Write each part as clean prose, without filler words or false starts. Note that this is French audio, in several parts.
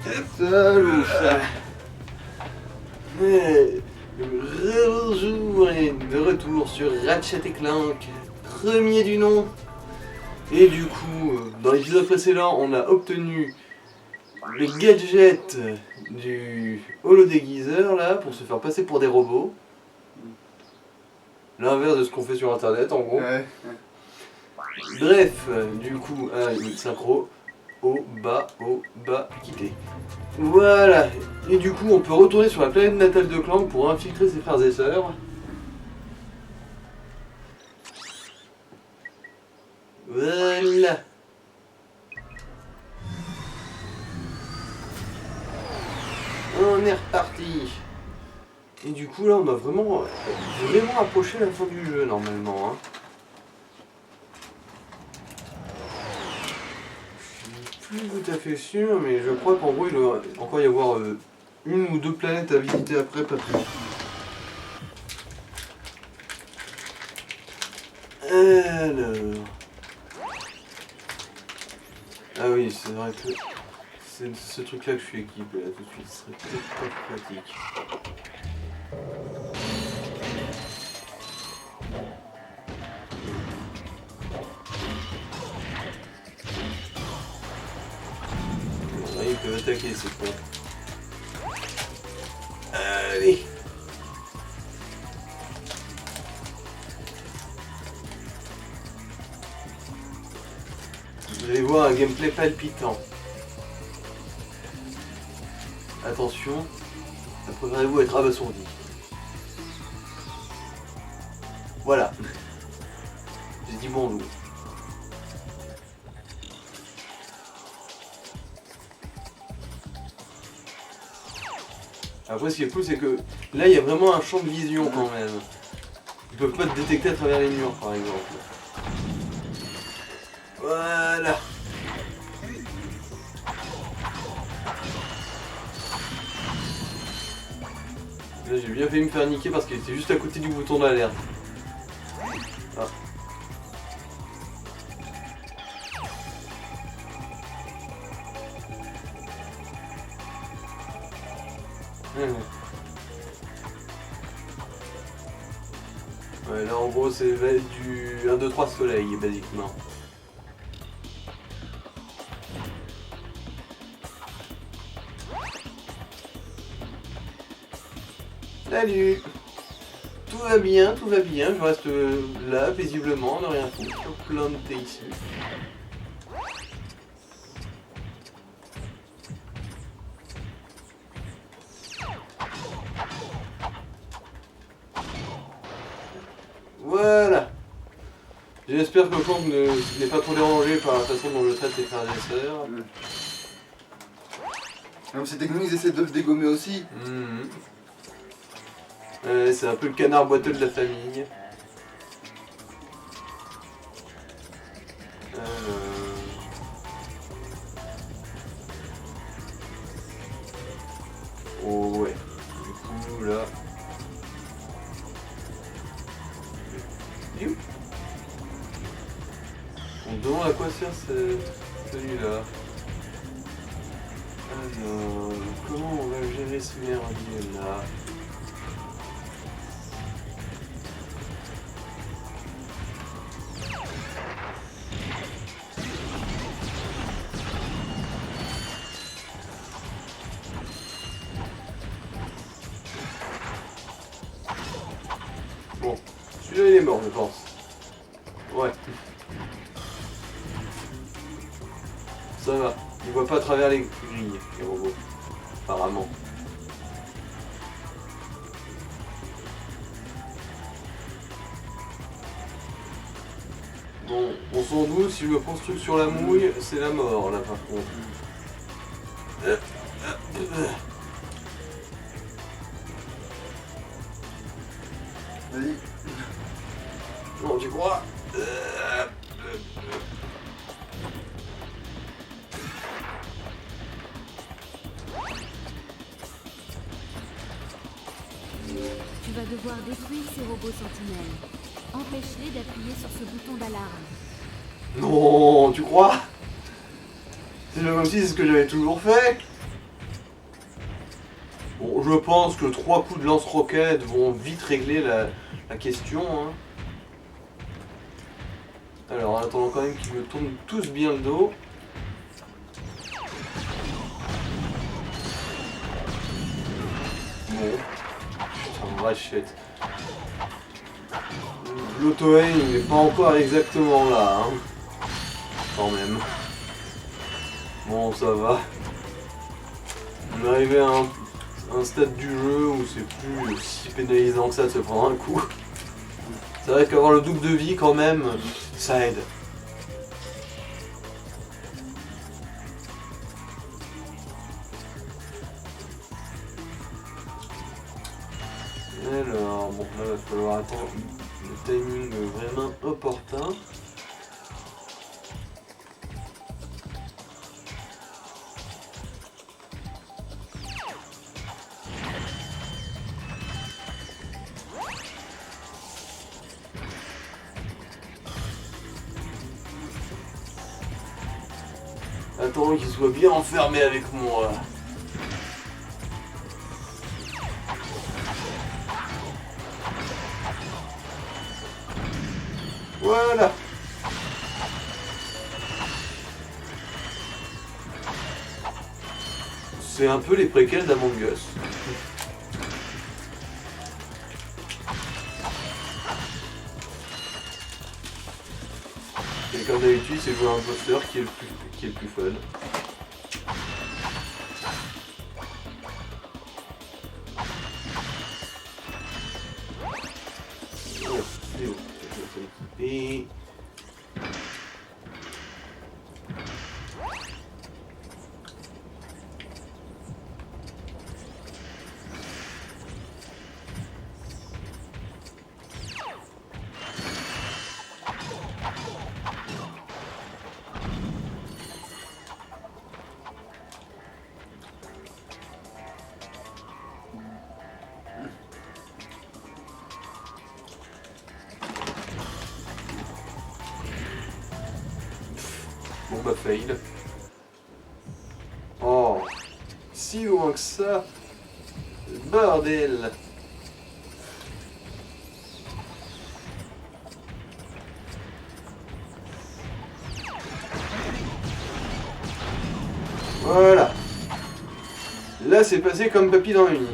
Salut ça. Bonjour et de retour sur Ratchet & Clank, premier du nom. Et du coup, dans l'épisode précédent, on a obtenu le gadget du holodéguiseur là pour se faire passer pour des robots. L'inverse de ce qu'on fait sur internet en gros. Ouais. Bref, du coup, synchro, haut, bas, quitter. Voilà, et du coup on peut retourner sur la planète natale de Clank pour infiltrer ses frères et sœurs. Voilà. On est reparti. Et du coup là on a vraiment approché la fin du jeu normalement. Hein. Je suis plus tout à fait sûr, mais je crois qu'en gros il doit encore y avoir une ou deux planètes à visiter après, pas plus. Alors... Ah oui, c'est vrai que c'est ce truc là que je suis équipé là tout de suite, ce serait peut-être pas pratique. Là, ils peuvent attaquer ces points. Allez. Vous allez voir un gameplay palpitant. Attention, préparez-vous à être abasourdi. Voilà. J'ai dit bon loup. Après ce qui est cool c'est que là il y a vraiment un champ de vision quand même. Ils peuvent pas te détecter à travers les murs par exemple. Voilà. Là j'ai bien failli me faire niquer parce qu'il était juste à côté du bouton d'alerte. Ah. Ouais, là en gros c'est du 1, 2, 3 soleil basiquement. Salut! Tout va bien, je reste là paisiblement, ne rien foutre, planté ici. Voilà! J'espère que Clank n'est pas trop dérangé par la façon dont je traite les frères et sœurs. Même ces techniques, ils essaient de le dégommer aussi. C'est un peu le canard boiteux de la famille. Oh ouais. Du coup là. On me demande à quoi sert celui-là. Alors, comment on va gérer ce merdier là? Bon, celui-là il est mort je pense. Ouais. Ça va, il voit pas à travers les grilles, les robots. Apparemment. Bon, on s'en doute, si je me construis sur la mouille, c'est la mort là par contre. Vas-y. Non, tu crois? Tu vas devoir détruire ces robots sentinelles. Empêche-les d'appuyer sur ce bouton d'alarme. Non, tu crois? C'est comme si c'est ce que j'avais toujours fait. Bon, je pense que 3 coups de lance-roquette vont vite régler la question. Hein. Alors, en attendant quand même qu'ils me tournent tous bien le dos. Bon. Putain, vachette. L'auto-aim n'est pas encore exactement là. Hein. Quand même. Bon, ça va. On est arrivé à un stade du jeu où c'est plus si pénalisant que ça de se prendre un coup. C'est vrai qu'avoir le double de vie quand même, ça aide. Alors, bon, là il va falloir attendre le timing vraiment opportun. Attends qu'il soit bien enfermé avec moi. Voilà. C'est un peu les préquels d'Among Us. Et comme d'habitude, c'est jouer un imposteur qui est le plus fun. Et bon bah fail. Oh, si loin que ça. Bordel. Voilà. Là c'est passé comme papy dans le nid.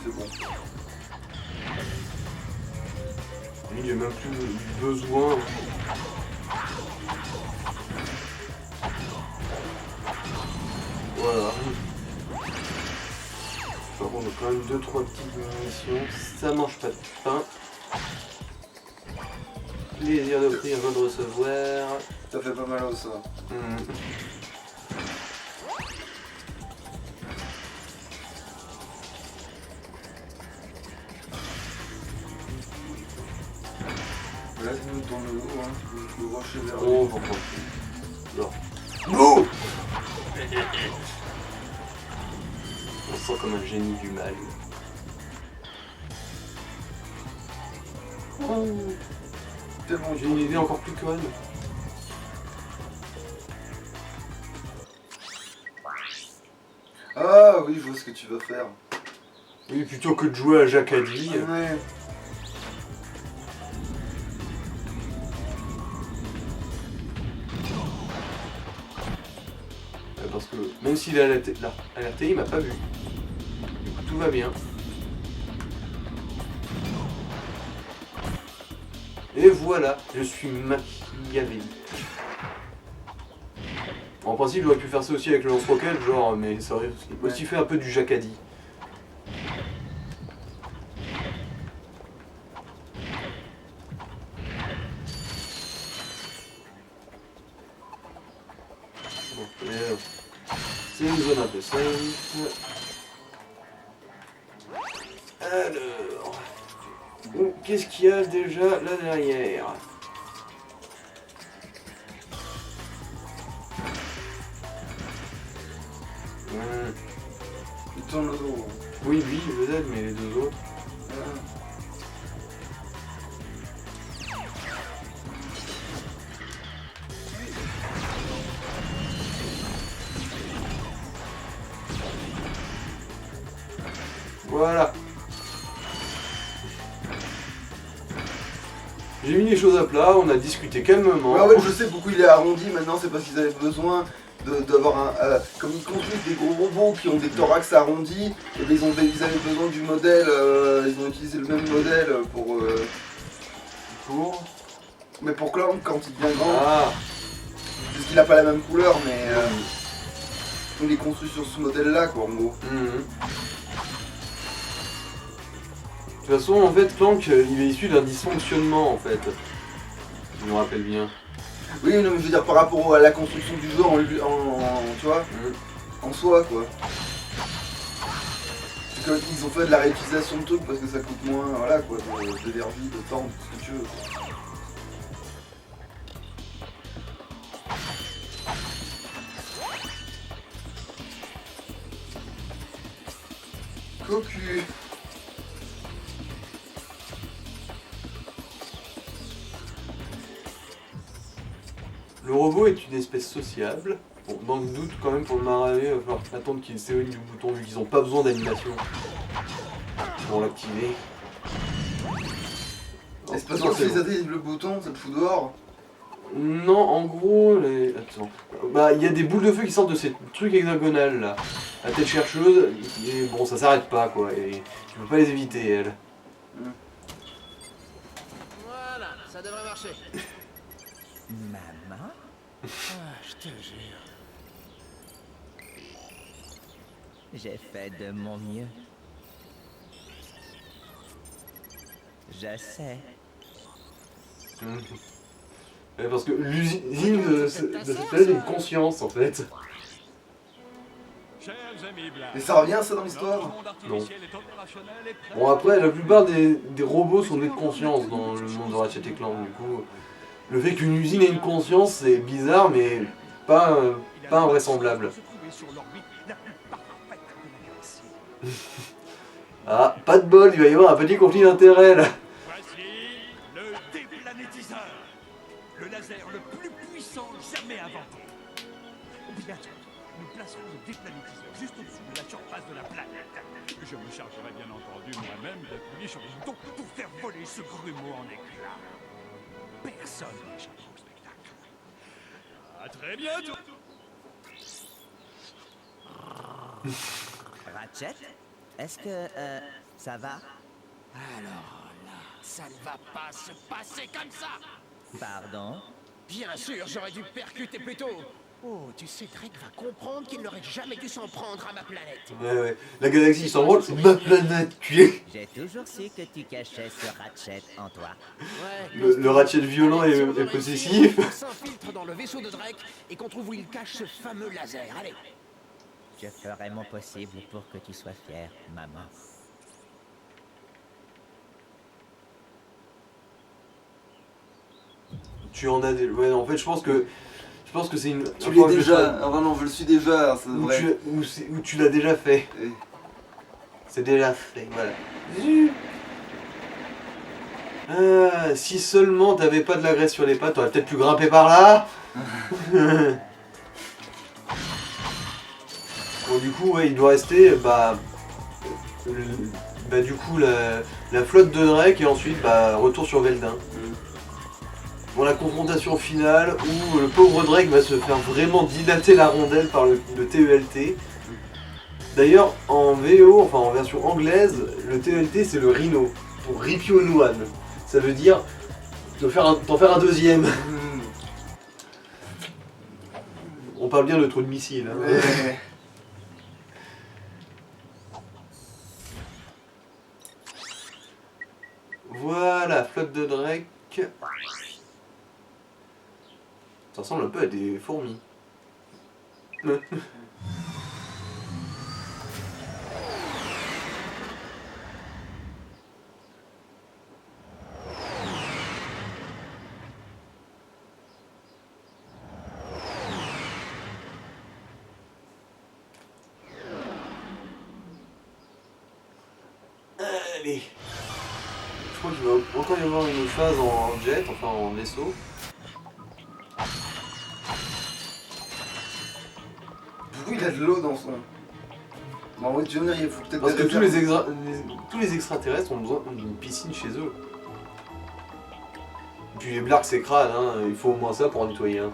C'est bon. Il n'y a même plus besoin. Voilà. Par contre, on a quand même 2-3 petites munitions. Ça mange pas de pain. Plaisir d'offrir, joie de recevoir. Ça fait pas mal au ça. Là, c'est nous dans le haut, hein. Tu peux brancher vers Oh, pourquoi non. Non. On se sent comme un génie du mal. Oh. tellement J'ai une idée encore plus conne. Ah oui, je vois ce que tu vas faire. Oui, plutôt que de jouer à Jacadi. Ouais. Parce que même s'il est alerté, il m'a pas vu. Du coup, tout va bien. Et voilà, je suis machiavélique. En principe, j'aurais pu faire ça aussi avec le lance-roquette, genre, mais ça aurait aussi fait un peu du Jacadi. Bon, c'est une zone un peu safe. Alors, qu'est-ce qu'il y a déjà là derrière? tourne le dos. Oui, lui, peut-être, mais les deux autres. Voilà. J'ai mis les choses à plat, on a discuté calmement. Ouais, en fait, je sais pourquoi il est arrondi maintenant, c'est parce qu'ils avaient besoin d'avoir un. Comme ils construisent des gros robots qui ont des thorax arrondis, et bien ils avaient besoin du modèle, ils ont utilisé le même modèle pour. Pour. Mais pour Clank, quand il devient grand, Ah, parce qu'il a pas la même couleur, mais. Il est construit sur ce modèle là, quoi, en gros. mhm. De toute façon, en fait, Clank, il est issu d'un dysfonctionnement, en fait. Je me rappelle bien. Oui, non, mais je veux dire par rapport à la construction du jeu tu vois, en soi, quoi. C'est comme ils ont fait de la réutilisation de trucs parce que ça coûte moins, voilà, quoi, d'énergie, de temps, tout ce que tu veux, quoi. Cocu. Le robot est une espèce sociable. Bon, dans le doute, quand même, pour le maraver, il va falloir attendre qu'il s'éloigne du bouton, vu qu'ils n'ont pas besoin d'animation pour l'activer. Et c'est parce que si ça désactive le bouton, ça te fout dehors. Non, en gros, les... Attends. Bah, il y a des boules de feu qui sortent de ces trucs hexagonales là. La tête chercheuse, et bon, ça s'arrête pas quoi. Et tu peux pas les éviter, elles. Voilà, ça devrait marcher. Maman? Je te jure. J'ai fait de mon mieux. Je sais. Ouais, parce que l'usine de cette planète a une conscience en fait. Et ça revient ça dans l'histoire? Non. Bon, après, la plupart des robots sont nés de conscience dans le monde de Ratchet et Clank. Du coup, le fait qu'une usine ait une conscience, c'est bizarre, mais pas invraisemblable. Ah, pas de bol, il va y avoir un petit conflit d'intérêts là. Voici le déplanétiseur, le laser le plus puissant jamais inventé. Bientôt, nous placerons le déplanétiseur juste au-dessus de la surface de la planète. Je me chargerai bien entendu moi-même d'appuyer sur les boutons pour faire voler ce grumeau en éclats. Personne n'échappera au spectacle. À très bientôt. Ratchet? Est-ce que, ça va? Alors là, ça ne va pas se passer comme ça. Pardon? Bien sûr, j'aurais dû percuter plus tôt. Oh, tu sais, Drake va comprendre qu'il n'aurait jamais dû s'en prendre à ma planète. Ouais, la galaxie s'en branle, c'est ma planète, tu J'ai toujours su que tu cachais ce Ratchet en toi. Ouais, Le Ratchet violent Allez, si et on veut possessif. réussir, on s'infiltre dans le vaisseau de Drake et qu'on trouve où il cache ce fameux laser. Allez. Je ferai mon possible pour que tu sois fière, maman. Tu en as des... Ouais, en fait, je pense que c'est une... Tu l'es déjà, ah, non, je le suis déjà, c'est Ou vrai. ou tu l'as déjà fait. Et- C'est déjà fait, voilà. Si seulement t'avais pas de la graisse sur les pattes, t'aurais peut-être pu grimper par là. Bon, du coup, ouais, il doit rester, du coup, la flotte de Drake et ensuite, retour sur Veldin. Pour la confrontation finale où le pauvre Drake va se faire vraiment dilater la rondelle par le TELT. D'ailleurs, en VO, enfin en version anglaise, le TELT c'est le Rhino, pour Rip You a New One. Ça veut dire t'en faire un deuxième. On parle bien de trou de missile. Hein. Ouais. Voilà, flotte de Drake. Ça ressemble un peu à des fourmis. Allez. Je crois qu'il va encore y avoir une phase en jet, enfin en vaisseau. Pourquoi il a de l'eau dans son... Bon, oui, tu veux dire, il faut peut-être... Parce que des tous réserves. tous les extraterrestres ont besoin d'une piscine chez eux. Et puis les blagues c'est crade, hein. Il faut au moins ça pour en nettoyer un.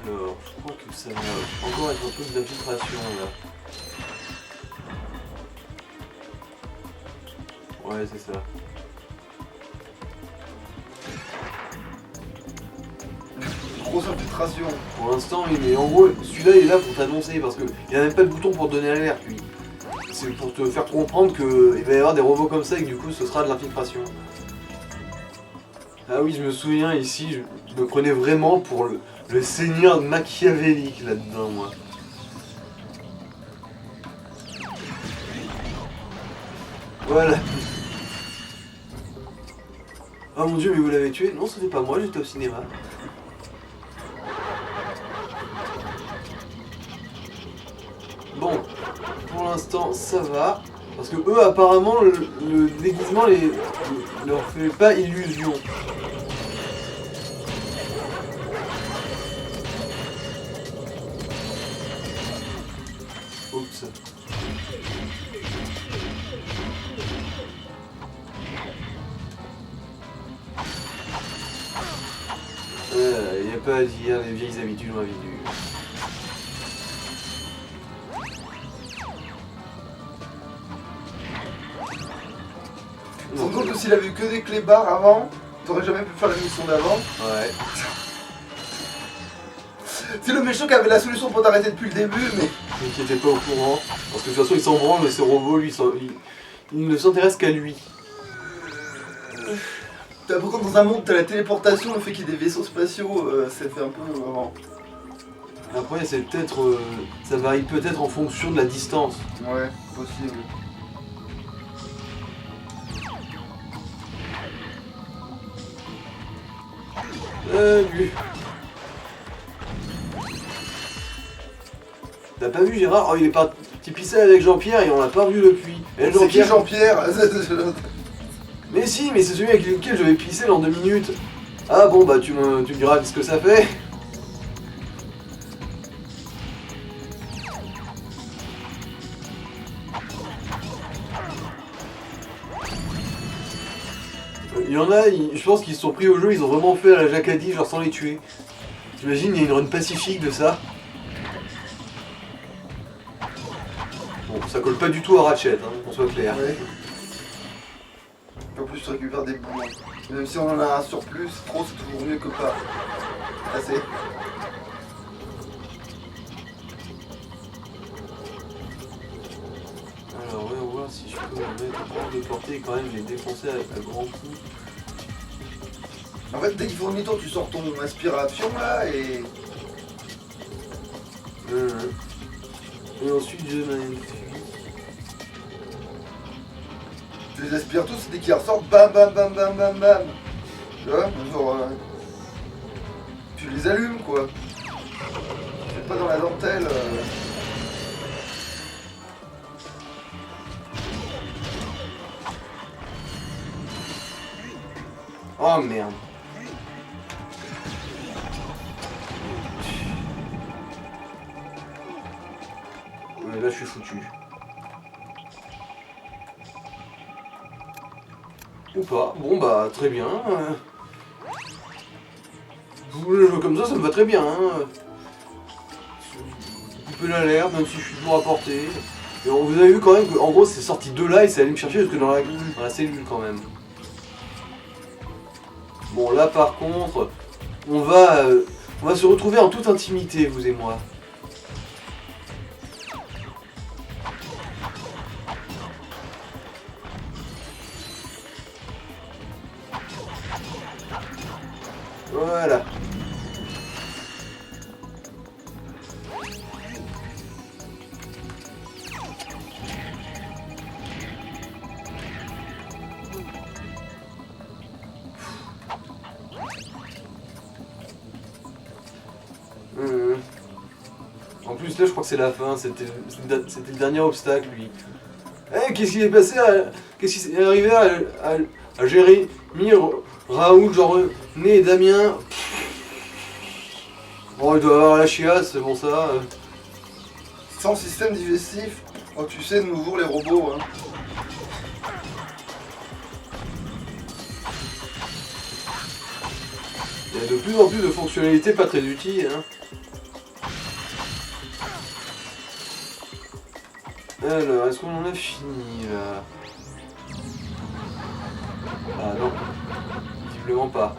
Alors, je crois que ça va encore être un truc d'infiltration là. Ouais, c'est ça. Grosse infiltration. Pour l'instant, mais en gros, celui-là il est là pour t'annoncer parce que il a même pas de bouton pour te donner l'alerte lui. C'est pour te faire comprendre qu'il va y avoir des robots comme ça et que du coup ce sera de l'infiltration. Ah oui, je me souviens ici, je me prenais vraiment pour le seigneur machiavélique là-dedans, moi. Voilà. Oh mon dieu, mais vous l'avez tué? Non, c'était pas moi, j'étais au cinéma. Bon, pour l'instant, ça va. Parce que eux, apparemment, le déguisement leur fait pas illusion. Oups. Il n'y a pas à dire, les vieilles habitudes ont la vie dure. Sans doute que s'il avait eu que des clébards avant, t'aurais jamais pu faire la mission d'avant. Ouais. C'est le méchant qui avait la solution pour t'arrêter depuis le début, mais... Et qui était pas au courant. Parce que de toute façon, il s'en branle, mais ce robot, lui, il ne s'intéresse qu'à lui. Par contre, dans un monde, t'as la téléportation, le fait qu'il y ait des vaisseaux spatiaux, ça fait un peu... vraiment... Après, c'est peut-être... ça varie peut-être en fonction de la distance. Ouais, possible. Lui. T'as pas vu Gérard? Oh, il est parti pisser avec Jean-Pierre et on l'a pas revu depuis. Et C'est qui Jean-Pierre? Mais si, mais c'est celui avec lequel je vais pisser dans 2 minutes. Ah bon, bah tu me diras ce que ça fait. Il y en a, je pense qu'ils se sont pris au jeu, ils ont vraiment fait à la Jacadi, genre sans les tuer. J'imagine, il y a une run pacifique de ça. Bon, ça colle pas du tout à Ratchet, hein, qu'on soit clair. Ouais. En plus, tu récupères des boulons. Même si on en a un surplus, trop c'est toujours mieux que pas. Assez. Alors, ouais, on va voir si je peux me mettre hors de portée et quand même les défoncer à grands coups. En fait, dès qu'il faut demi-tour, tu sors ton inspiration là et... Et ensuite, je mets... Tu les aspires tous, dès qu'ils ressortent, bam bam bam bam bam bam. Tu vois, genre... tu les allumes quoi. C'est pas dans la dentelle. Oh merde. Ouais, là je suis foutu. Ou pas. Bon bah très bien. Vous voulez le jouer comme ça me va très bien. Hein. Couper l'alerte, même si je suis toujours à portée. Et vous avez vu quand même qu'en gros c'est sorti de là et c'est allé me chercher jusque dans la cellule quand même. Bon là par contre, on va se retrouver en toute intimité, vous et moi. Voilà. En plus là je crois que c'est la fin, c'était le dernier obstacle lui. Eh, qu'est-ce qui est passé qu'est-ce qui est arrivé à Jérémy, Raoul, Jean-René et Damien? Bon, il doit avoir la chiasse, c'est bon ça. Sans système digestif, oh, tu sais, de nouveau les robots. Hein. Il y a de plus en plus de fonctionnalités pas très utiles. Hein. Alors, est-ce qu'on en a fini là? Ah non, visiblement pas.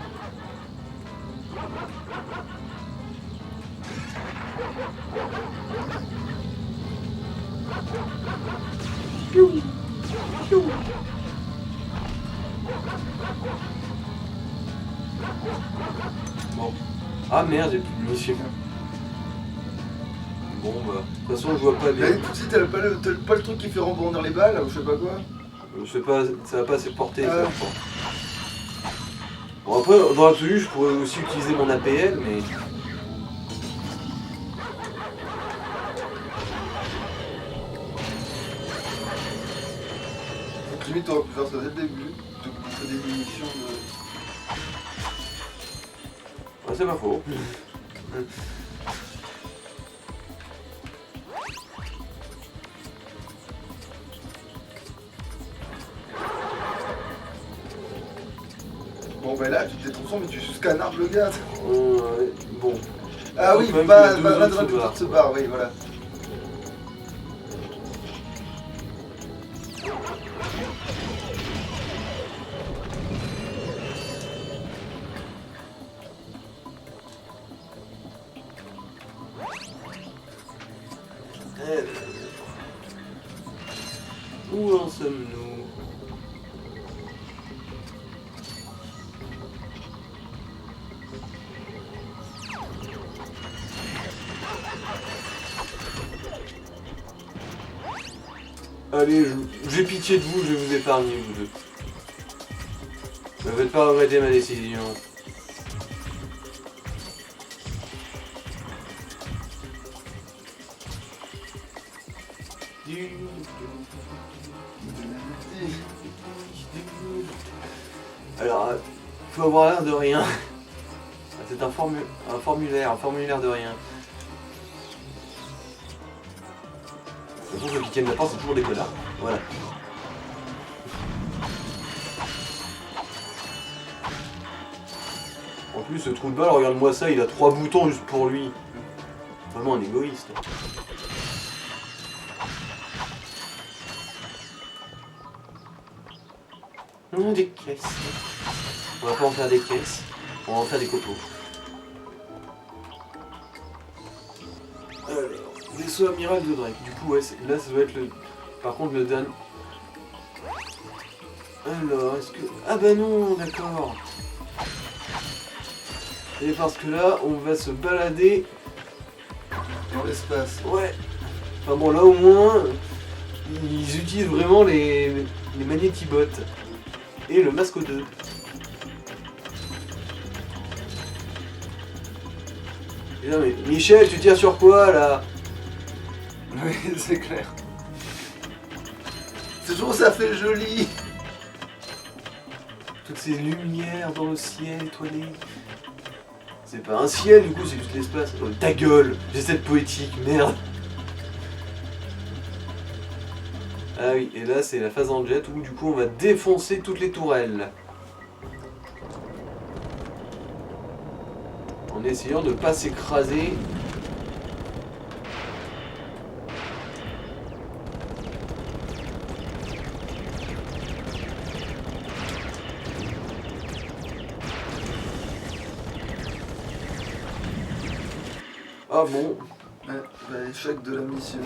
Bon. Ah merde, j'ai plus de munitions. Bon bah, de toute façon je vois pas Là, les... tout de suite, t'as pas le truc qui fait rebondir les balles, ou je sais pas quoi. Je sais pas, ça va pas se porter ça, Ouais. je crois. Bon après, dans l'absolu, je pourrais aussi utiliser mon APL, mais... Donc limite, t'aurais pu faire ça dès le début. De bouffer des munitions de... Ouais, c'est pas faux. Bon bah là, tu t'es transformé, mais tu canardes le gars. Bon. Ah oui, Faut même pas que les 12 autres se tout barrent. se barre, oui, voilà. Où en sommes-nous? Allez, j'ai pitié de vous, je vais vous épargner, vous deux. Ne faites pas regretter ma décision. Alors, faut avoir l'air de rien. C'est un formulaire de rien. De toute façon, ceux qui tiennent la porte, c'est toujours des connards. Voilà. En plus, ce trou de balle, regarde-moi ça, il a 3 boutons juste pour lui. Vraiment un égoïste. Des caisses. On va pas en faire des caisses, on va en faire des copeaux. Alors, vaisseau amiral de Drake. Du coup, ouais, là ça doit être le... Par contre, le dernier... Alors, est-ce que... Ah bah non, d'accord. Et parce que là, on va se balader... Dans l'espace. Ouais. Enfin bon, là au moins, ils utilisent vraiment les magnétibots. Et le masque 2. Et non mais Michel, tu tires sur quoi là? Oui, c'est clair. C'est toujours ça fait joli. Toutes ces lumières dans le ciel étoilé. C'est pas un ciel du coup, c'est juste l'espace. Oh, ta gueule, j'ai cette poétique, merde. Ah oui, et là c'est la phase en jet où du coup on va défoncer toutes les tourelles. En essayant de pas s'écraser. Ah bon. Ouais, bah, échec de la mission.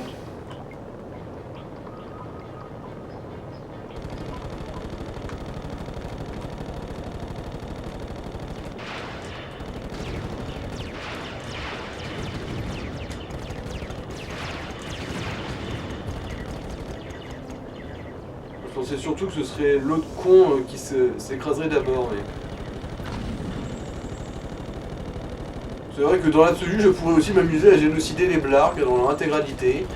Je pensais surtout que ce serait l'autre con qui s'écraserait d'abord, mais... C'est vrai que dans l'absolu, je pourrais aussi m'amuser à génocider les blargs dans leur intégralité.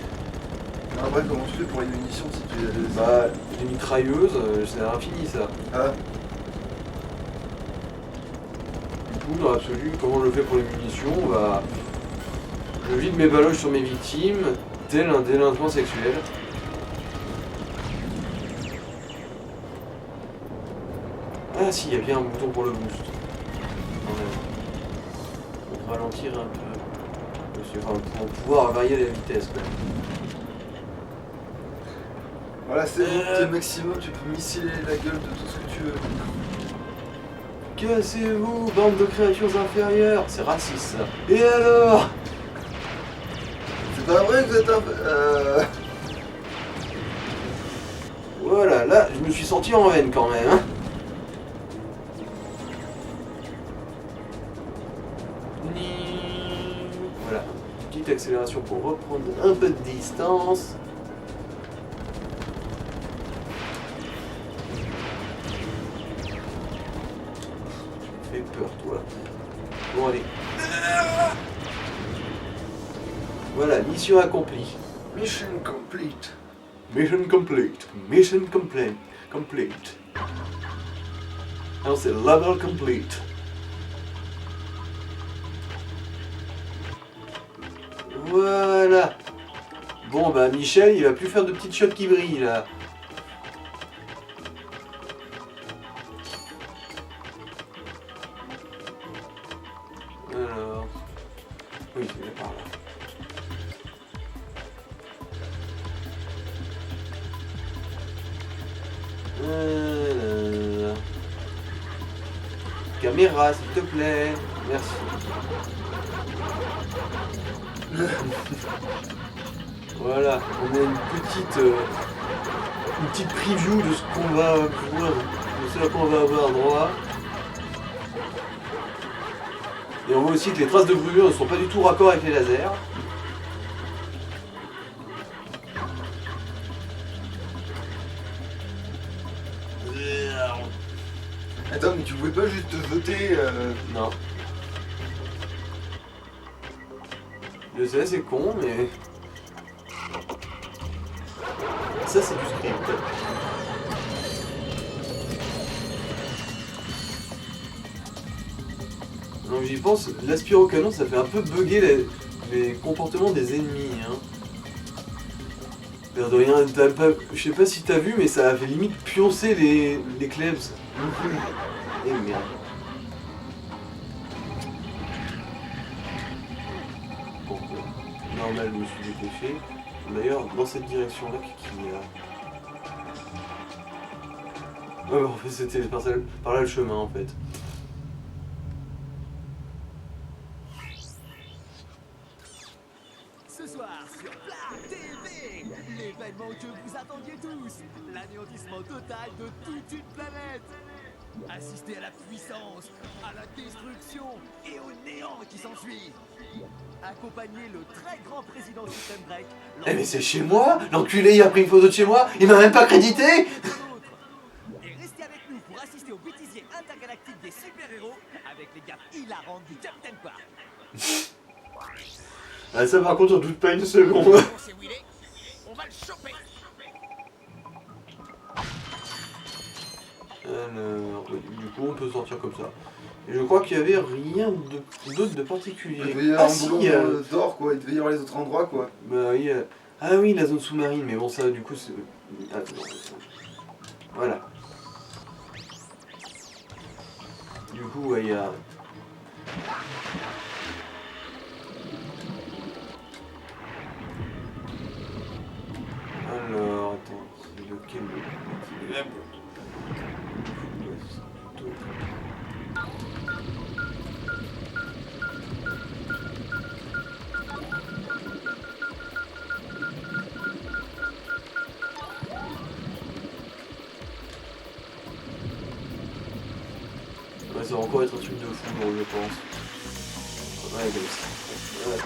Après, comment tu fais pour les munitions si tu les... Bah, les mitrailleuses, c'est à l'infini ça. Ah, Du coup, dans l'absolu, comment je le fais pour les munitions? Bah, je vide mes baloches sur mes victimes, tel un délinquant sexuel. Ah si, il y a bien un bouton pour le boost. Quand même. Pour ralentir un peu. Enfin, pour pouvoir varier la vitesse quand même. voilà, c'est bon, t'es maximum, tu peux missiler la gueule de tout ce que tu veux. Cassez-vous, bande de créatures inférieures. C'est raciste ça. Et alors? C'est pas vrai que vous êtes un... Voilà, là, je me suis senti en veine quand même. Hein. Voilà, petite accélération pour reprendre un peu de distance. Tu me fais peur, toi. Bon, allez. Voilà, mission accomplie. Mission complete. Mission complete. Mission complete. Complete. Non, c'est level complete. Voilà. Bon, bah, Michel, il va plus faire de petites shots qui brillent, là. Alors... Oui, c'est par là. Caméra, s'il te plaît. Merci. Voilà, on a une petite preview de ce qu'on va pouvoir, de ce à quoi on va avoir droit. Et on voit aussi que les traces de brûlure ne sont pas du tout raccord avec les lasers. Attends, mais tu pouvais pas juste te jeter... Non. Je sais, c'est con, mais... Ça, c'est du script. Donc j'y pense, l'aspire au canon, ça fait un peu bugger les comportements des ennemis. Hein. L'air de rien, je sais pas si t'as vu, mais ça a fait limite pioncer les klebs. Et merde. Bon, normal, je me suis dépêché. D'ailleurs, dans cette direction-là, qu'est-ce qu'il y a? Ouais, en fait, c'était par là le chemin, en fait. Ce soir sur Blarg TV, l'événement que vous attendiez tous, l'anéantissement total de toute une planète. Assistez à la puissance, à la destruction et au néant qui s'ensuit. Accompagnez le très grand président System Break. Eh mais c'est chez moi? L'enculé il a pris une photo de chez moi? Il m'a même pas crédité? Et restez avec nous pour assister au bêtisier intergalactique des super-héros avec les gaffes hilarantes du Captain Quark. Ah ça par contre on doute pas une seconde. On sait où il est, on va le choper. Alors, du coup on peut sortir comme ça. Et je crois qu'il y avait rien d'autre de particulier. Il devait y avoir Ah un si, boulot d'or, quoi. Il devait y avoir les autres endroits, quoi. bah oui, ah oui la zone sous-marine, mais bon ça du coup c'est... Ah, non. Voilà. Du coup ouais, il y a... Alors, attends, c'est lequel le... Ouais, ça va encore être un truc de fou, je pense. Ouais, comme ça. Ouais.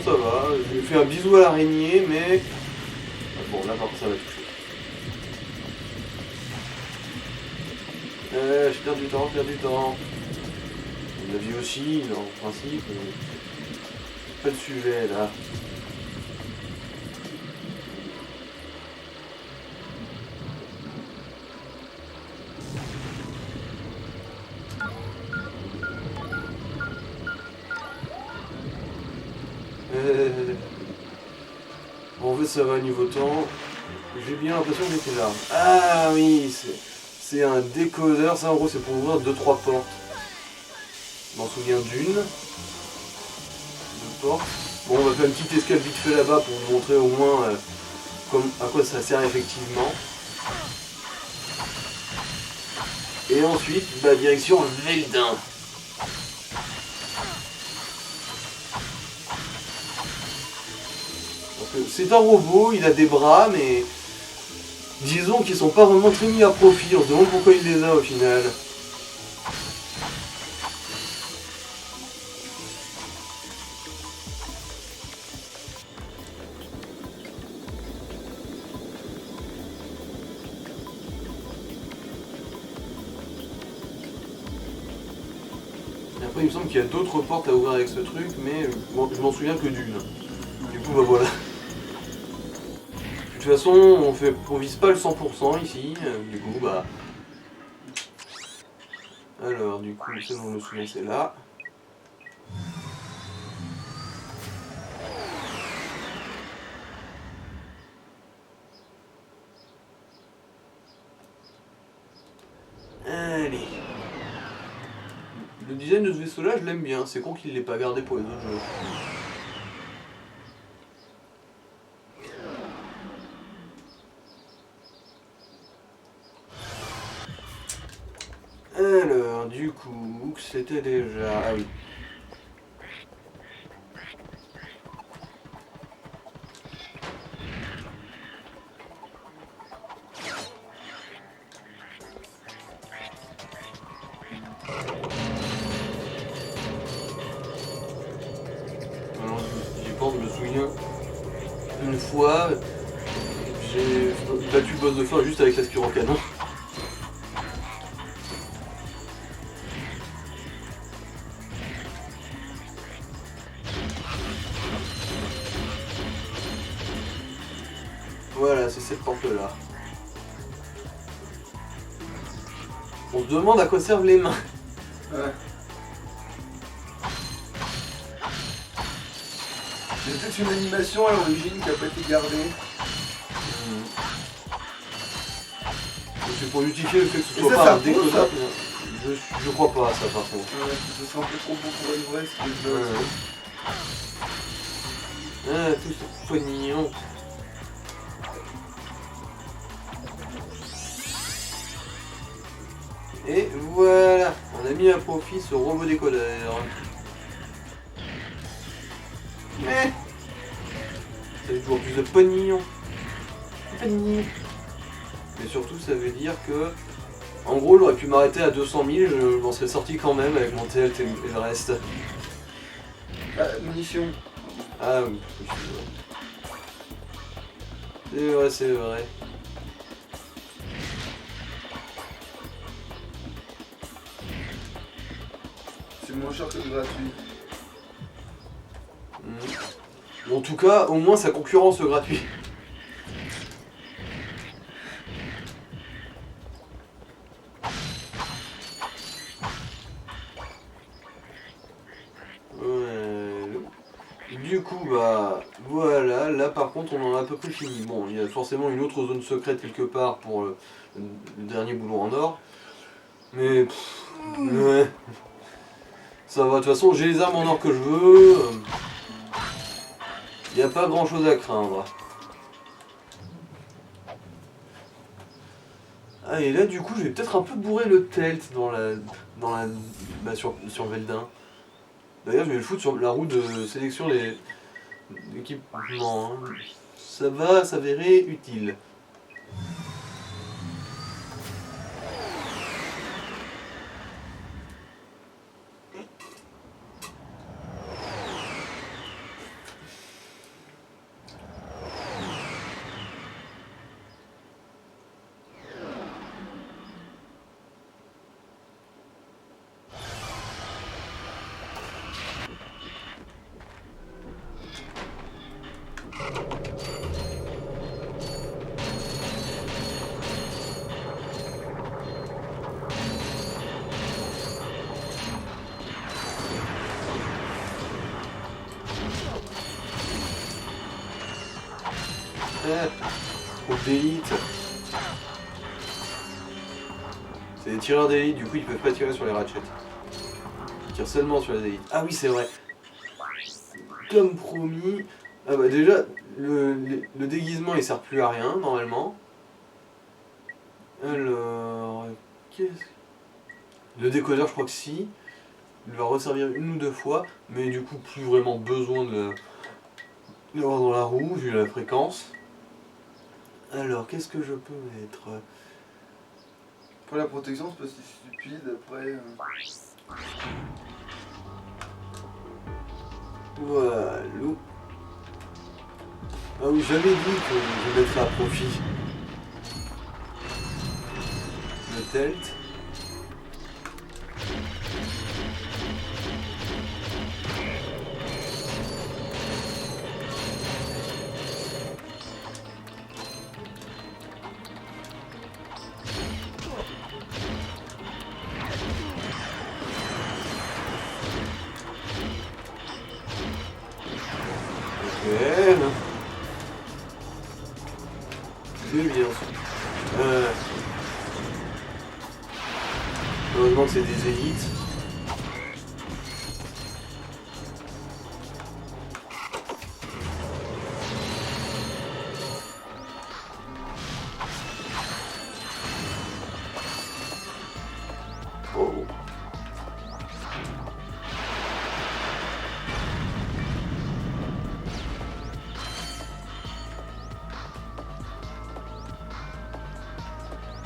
ça va. Je lui ai fait un bisou à l'araignée, mais... Bon, là, par contre, ça va toucher. Je perds du temps, je perds du temps. La vie aussi, en principe. Pas de sujet, là. Bon, en fait, ça va niveau temps. J'ai bien l'impression que j'étais là. Ah oui, c'est un décodeur. Ça, en gros, c'est pour ouvrir 2-3 portes. Je m'en souviens d'une. 2 portes. Bon, on va faire une petite escale vite fait là-bas pour vous montrer au moins à quoi ça sert effectivement. Et ensuite, bah, direction Veldin. C'est un robot, il a des bras, mais disons qu'ils sont pas vraiment très mis à profit. On se demande pourquoi il les a au final. Et après, il me semble qu'il y a d'autres portes à ouvrir avec ce truc, mais bon, je m'en souviens que d'une. Du coup, bah voilà. De toute façon, on vise pas le 100% ici, du coup, bah... Alors, du coup, ça, on me souvient, c'est là. Allez. Le design de ce vaisseau-là, je l'aime bien. C'est con qu'il l'ait pas gardé pour les autres jeux. Alors, du coup, c'était déjà... Ah oui. Alors, j'y pense, je me souviens. Une fois, j'ai battu le boss de fin juste avec l'aspirant canon. Voilà, c'est cette porte-là. On se demande à quoi servent les mains. Ouais. Il y a peut-être une animation à l'origine qui n'a pas été gardée. C'est pour justifier le fait que ce Et soit ça, pas ça un pose, décodeur. ça Je crois pas à ça par contre. Ouais, ce serait un peu trop beau pour être vrai, ce que Ah, tout ce pognon. Et voilà, on a mis à profit ce robot décodeur. Mais ça fait toujours plus de pognon. Pognon. Mais surtout, ça veut dire que, en gros, j'aurais pu m'arrêter à 200 000, je m'en serais sorti quand même avec mon TLT et le reste. Ah, munitions. Ah oui, c'est vrai, c'est vrai. C'est moins cher que le gratuit. En tout cas, au moins ça concurrence le gratuit. Du coup, bah voilà, là par contre on en a à peu près fini. Bon, il y a forcément une autre zone secrète quelque part pour le dernier boulot en or. Mais ouais. Ça va, de toute façon j'ai les armes en or que je veux. Il n'y a pas grand chose à craindre. Ah et là du coup je vais peut-être un peu bourrer le telt sur Veldin. D'ailleurs je vais le foutre sur la roue de sélection des équipements. Hein. Ça va s'avérer utile. Groupe d'élite. C'est des tireurs d'élite, du coup ils peuvent pas tirer sur les ratchets. Ils tirent seulement sur les élites. Ah oui, c'est vrai. Comme promis. Ah bah déjà, le déguisement il sert plus à rien normalement. Alors. Qu'est-ce. Le décodeur, je crois que si. Il va resservir une ou deux fois, mais du coup plus vraiment besoin de l'avoir dans la roue vu la fréquence. Alors qu'est-ce que je peux mettre? Pour la protection, c'est pas si stupide après. Voilà. Ah oui, j'avais dit que je mettrais à profit le telt. C'est bien. Heureusement que c'est des élites. Oh.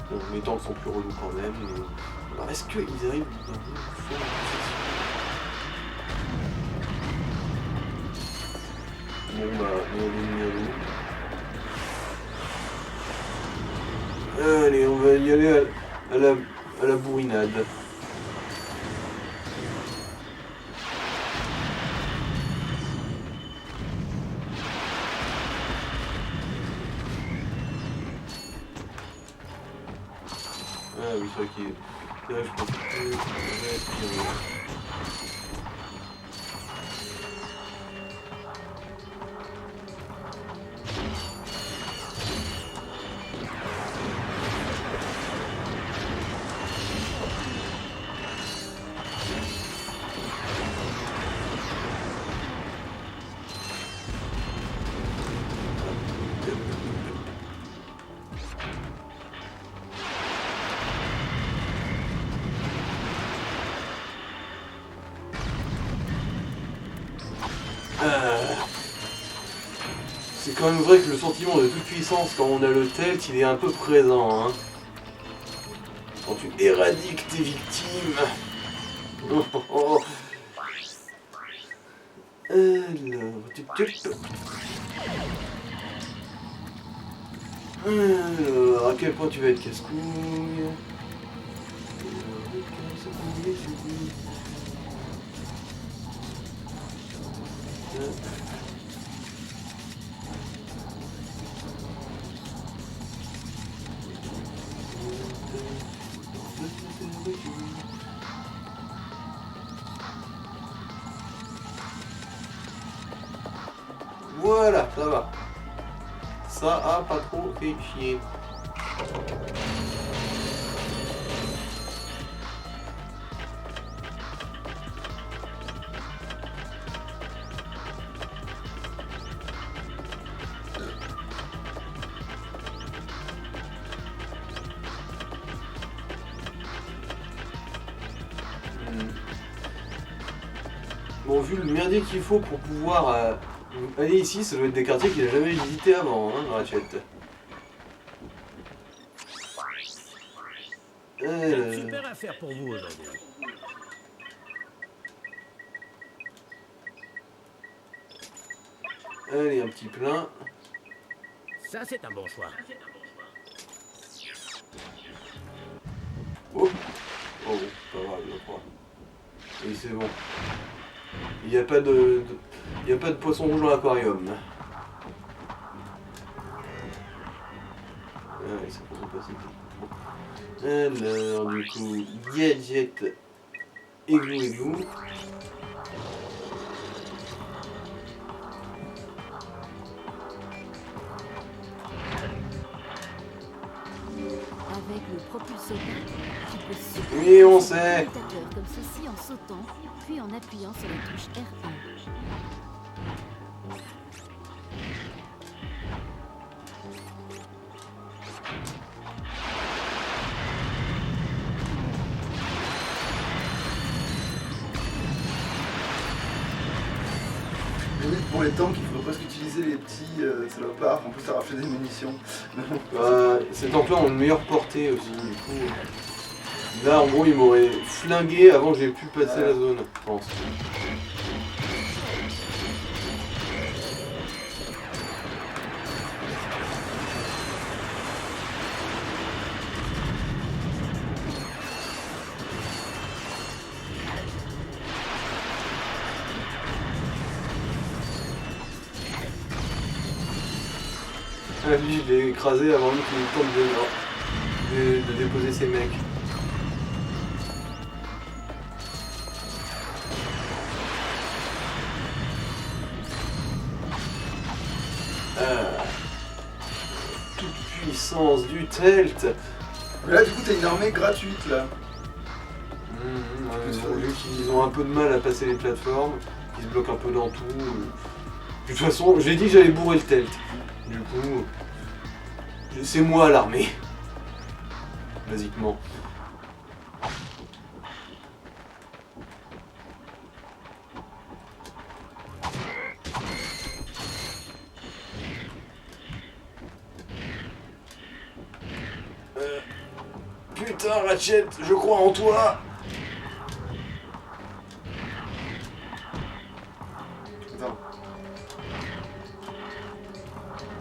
Bon, mes tanks sont plus relous quand même. Mais... Alors est-ce qu'ils arrivent dans une position? Bon bah, allez, on va y aller à la bourrinade. Ah oui, c'est vrai qu'il est... Là, je pense que... C'est quand même vrai que le sentiment de toute puissance quand on a le telt, il est un peu présent. Hein. Quand tu éradiques tes victimes. Oh, oh, oh. Alors, à quel point tu vas être casse-couille? Voilà, ça va. Ça a pas trop fait chier. Bon, vu le merdier qu'il faut pour pouvoir aller ici, ça doit être des quartiers qu'il n'a jamais visités avant, hein, Ratchet. J'ai une super affaire pour vous aujourd'hui. Allez, un petit plein. Ça, c'est un bon choix. Oh, oh, pas grave, je crois. Oui, c'est bon. Il n'y a pas de poisson rouge dans l'aquarium. Ah oui, ça peut passer. Alors, du coup, gadget, églou. propulse au pic, tu peux supprimer Oui, on ce sait. rotateur comme ceci en sautant, puis en appuyant sur la touche R1. Limite pour les tanks, il faudrait presque utiliser les petits salopards, en plus ça rafle des munitions. Ces tanks-là ont une meilleure portée aussi, du coup. Là, en gros, ils m'auraient flingué avant que j'ai pu passer la zone, je pense. Ah, lui, je l'ai écrasé avant lui qu'il ait le temps de déposer ses mecs. Toute puissance du Telt. Mais là du coup t'as une armée gratuite là. Vu qu'ils ont un peu de mal à passer les plateformes, ils se bloquent un peu dans tout. De toute façon, j'ai dit que j'allais bourrer le Telt. Du coup, c'est moi l'armée. Basiquement. Putain, Ratchet, je crois en toi. Attends.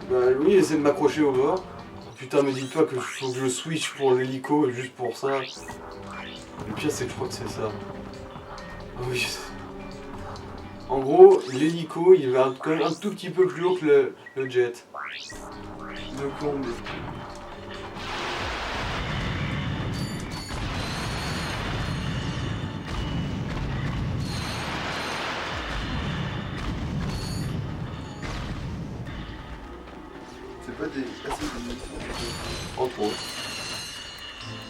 Bah lui, il essaie de m'accrocher au bord. Putain, me dites pas que faut que je switch pour l'hélico juste pour ça. Le pire, c'est que je crois que c'est ça. Oui. En gros, l'hélico, il va quand même un tout petit peu plus haut que le jet. De comble. C'est pas des... assez de munitions. Entre autres.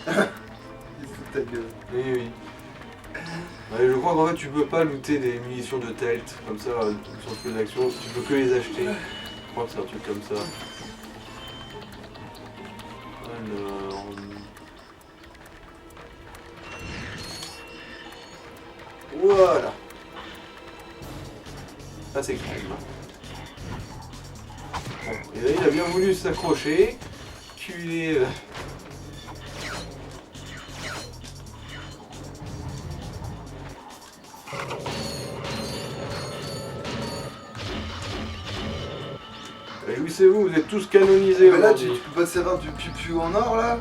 Il se fout de ta gueule. Oui, oui. Ouais, je crois qu'en fait, tu peux pas looter des munitions de Telt comme ça sur le feu d'action. Tu peux que les acheter. Je crois que c'est un truc comme ça. Alors... Voilà. Ça c'est crème. Bon, et là il a bien voulu s'accrocher. Culé. Réjouissez-vous, vous êtes tous canonisés Mais là tu aujourd'hui. peux pas te servir du piu-piu en or là?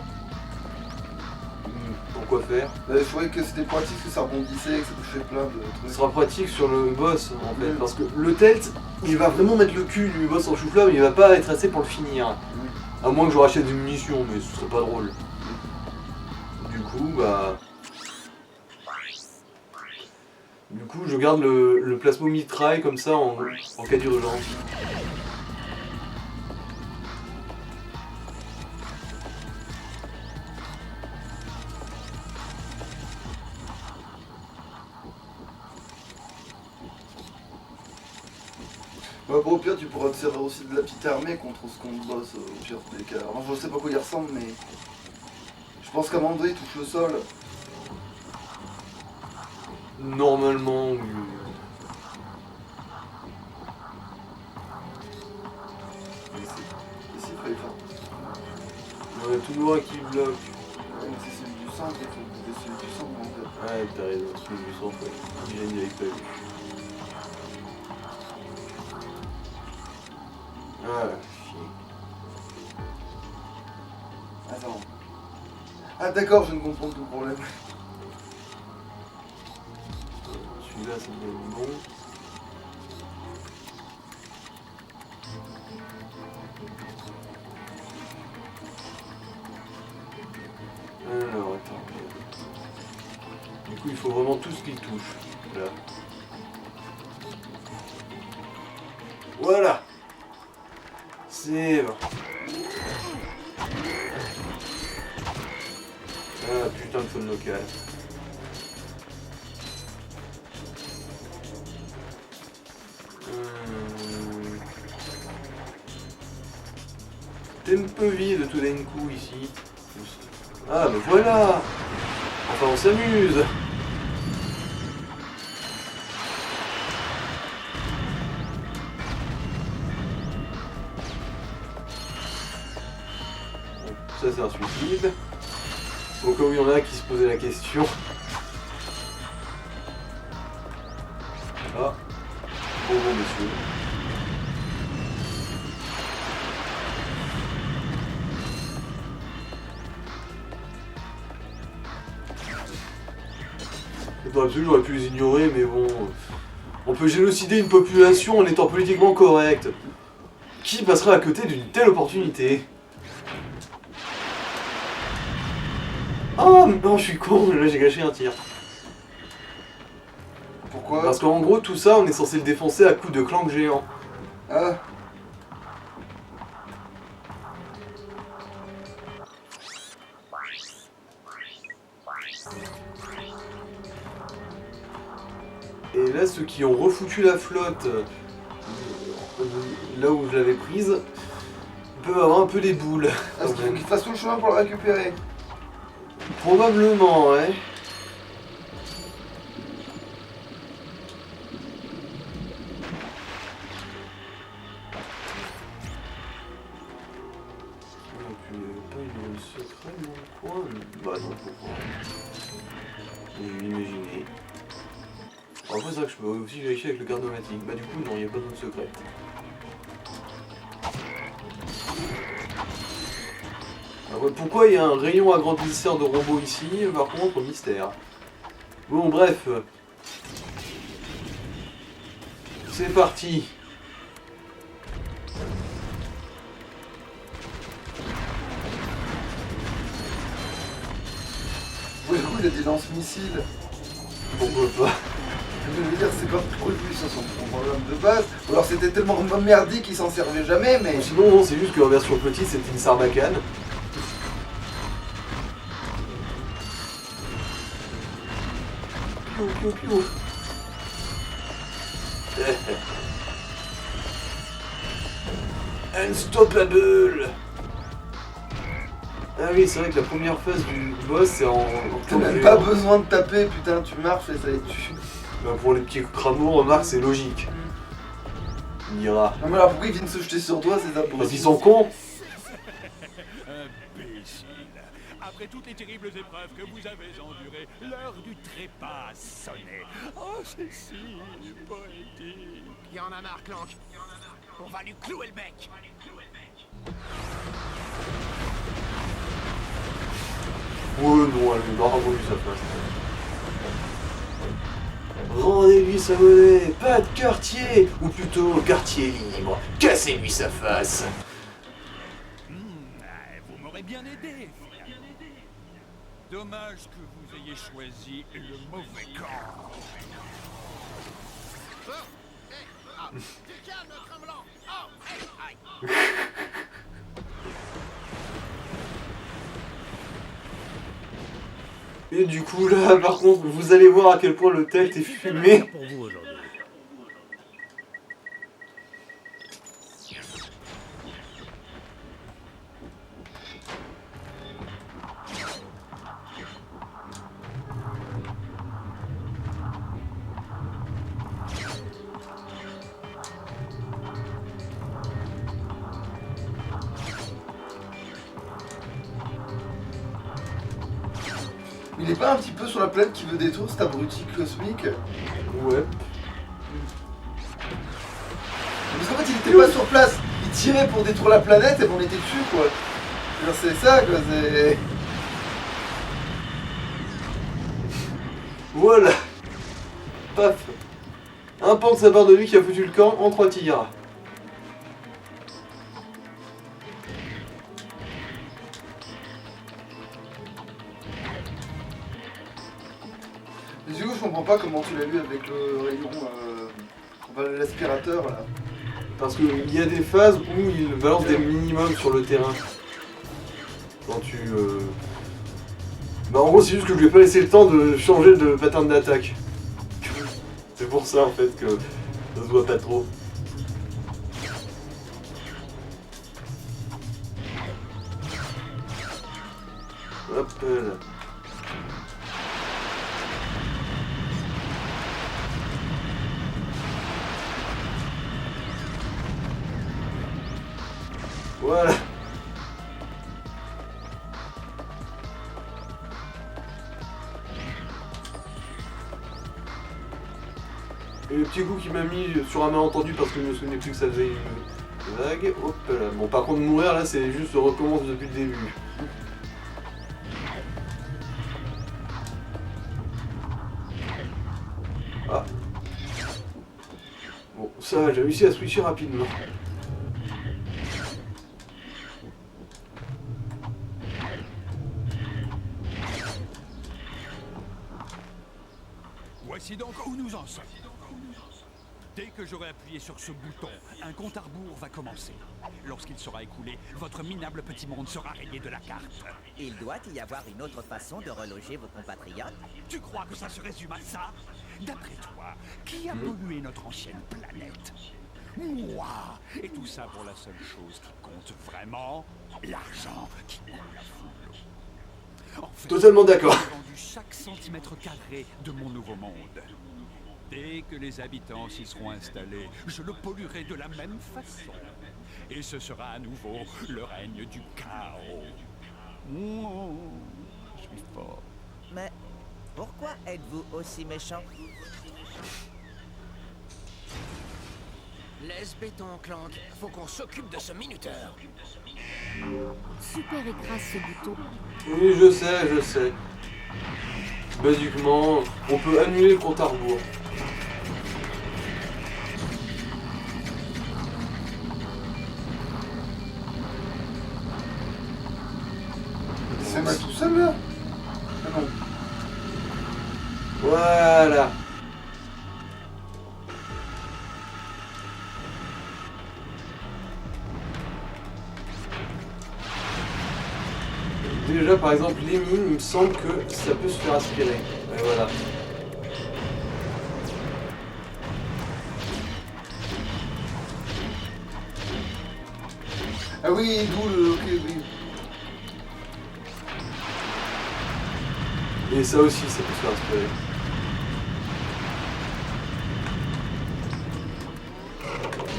Pourquoi faire? Bah, je trouvais que c'était pratique, que ça rebondissait, que ça touchait plein de Ce trucs. sera pratique sur le boss en fait, parce que le Telt, il va vraiment mettre le cul du boss en chou-fleur, mais il va pas être assez pour le finir. À moins que je rachète des munitions, mais ce serait pas drôle. Du coup, bah... Du coup, je garde le plasmo mitraille comme ça en cas d'urgence. Ouais, bon, au pire, tu pourras te servir aussi de la petite armée contre ce qu'on boss au pire des cas. Alors, je sais pas quoi il ressemble, mais. Je pense qu'à Mandé il touche le sol. Normalement, oui. Ici, il fallait faire. Ouais, tout noir qui bloque. Ouais, mais c'est celui du centre, il faut couper celui du centre en fait. Ouais, t'as raison, celui du centre, ouais. Il n'y avait pas vu. Ah, chier. Attends. Ah, d'accord, je ne comprends plus le problème. Celui-là, ça doit être bon. Alors, attends. Du coup, il faut vraiment tout ce qu'il touche. Là. Voilà. C'est bon. Ah putain de faune locale. T'es un peu vide tout d'un coup ici. Ah bah voilà. Enfin on s'amuse. Ça c'est un suicide. Au cas où il y en a qui se posaient la question. Ah. Bonjour messieurs. Dans l'absolu, j'aurais pu les ignorer, mais bon... On peut génocider une population en étant politiquement correct. Qui passerait à côté d'une telle opportunité? Oh non, je suis con, là j'ai gâché un tir. Pourquoi? Parce qu'en gros, tout ça, on est censé le défoncer à coups de clank géant. Ah. Et là, ceux qui ont refoutu la flotte, là où je l'avais prise, peuvent avoir un peu les boules. Est-ce qu'il faut qu'il fasse tout le chemin pour le récupérer? Probablement, ouais. Non plus, pas une secret dans le coin. Bah non, pourquoi? J'ai imaginé. Après, c'est vrai que je peux aussi vérifier avec le gardomatique. Bah du coup, non, il n'y a pas de zone secrète. Alors, pourquoi il y a un rayon agrandisseur de robots ici? Par contre, mystère. Bon, bref. C'est parti. Oui, du coup, il a des lance-missiles. Pourquoi pas? Je veux dire, c'est pas trop le plus sur son programme de base. Ou alors c'était tellement merdique qu'il s'en servait jamais, mais... Sinon, non, c'est juste que en version petite, c'était une sarbacane. Piou, piou, piou. Unstoppable. Ah oui, c'est vrai que la première phase du boss, c'est en T'as même pas besoin de taper, putain, tu marches et ça les tue. Bah pour les petits crameaux, remarque, c'est logique. Il ira. Non mais alors pourquoi ils viennent se jeter sur toi, ces abrutis? Parce qu'ils sont cons. Imbécile. Après toutes les terribles épreuves que vous avez endurées, l'heure du trépas a sonné. Oh, c'est si poétique. Il y en a marre, Clank. On va lui clouer le bec. Ouais, non, elle lui aura rendu sa place. Rendez-lui sa monnaie, pas de quartier, ou plutôt quartier libre. Cassez-lui sa face. Vous m'aurez bien aidé. Dommage que vous ayez choisi le mauvais camp. Du calme, tremblant. Oh, hey, aïe. Et du coup là, par contre, vous allez voir à quel point le texte est fumé. Pour vous aujourd'hui. Il est pas un petit peu sur la planète qui veut détruire cet abruti cosmique? Ouais. Parce qu'en fait il était pas sur place, il tirait pour détruire la planète et on était dessus quoi. Alors c'est ça quoi, c'est... Voilà. Paf. Un pan de sa barre de lui qui a foutu le camp en 3 tirs. Mais du coup je comprends pas comment tu l'as lu avec le rayon, enfin, l'aspirateur là. Parce qu'il y a des phases où il balance des minimums sur le terrain. Quand tu... Bah en gros c'est juste que je lui ai pas laissé le temps de changer de pattern d'attaque. C'est pour ça en fait que ça se voit pas trop. Hop là. Voilà. Et le petit coup qui m'a mis sur un malentendu parce que je me souvenais plus que ça faisait une vague. Hop là. Bon par contre mourir là c'est juste recommence depuis le début. Ah. Bon ça va, j'ai réussi à switcher rapidement. Voici donc où nous en sommes. Dès que j'aurai appuyé sur ce bouton, un compte à rebours va commencer. Lorsqu'il sera écoulé, votre minable petit monde sera rayé de la carte. Il doit y avoir une autre façon de reloger vos compatriotes. Tu crois que ça se résume à ça? D'après toi, qui a pollué notre ancienne planète? Moi! Et tout ça pour la seule chose qui compte vraiment, l'argent qui coule à flot. En fait, Totalement d'accord. j'ai vendu chaque centimètre carré de mon nouveau monde. Dès que les habitants s'y seront installés, je le polluerai de la même façon. Et ce sera à nouveau le règne du chaos. Oh, je suis fort. Mais pourquoi êtes-vous aussi méchant? Laisse béton, Clank. Faut qu'on s'occupe de ce minuteur. Super écrase ce bouton. Oui je sais. Basiquement, on peut annuler le compte à rebours. C'est mal tout seul là? Ah non. Voilà. Déjà par exemple les mines, il me semble que ça peut se faire aspirer. Et voilà. Ah oui, d'où le. Ok, oui. Et ça aussi, ça peut se faire aspirer.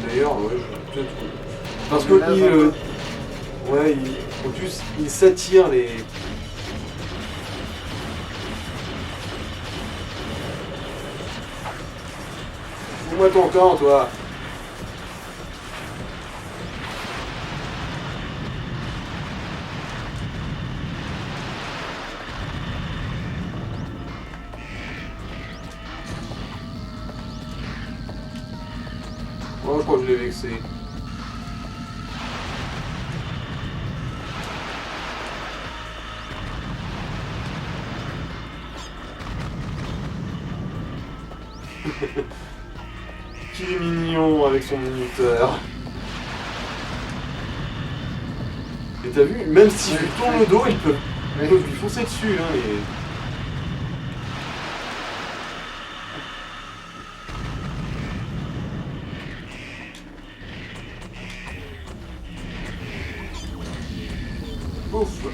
D'ailleurs, ouais, peut-être. Parce que Là, en plus, il s'attire les. Fous-moi ton camp, toi. Oh, je crois que je l'ai vexé. Qu'il est mignon avec son minuteur. Et t'as vu, même si je lui tourne le dos, ils peuvent lui foncer dessus. Hein, et... Ouf.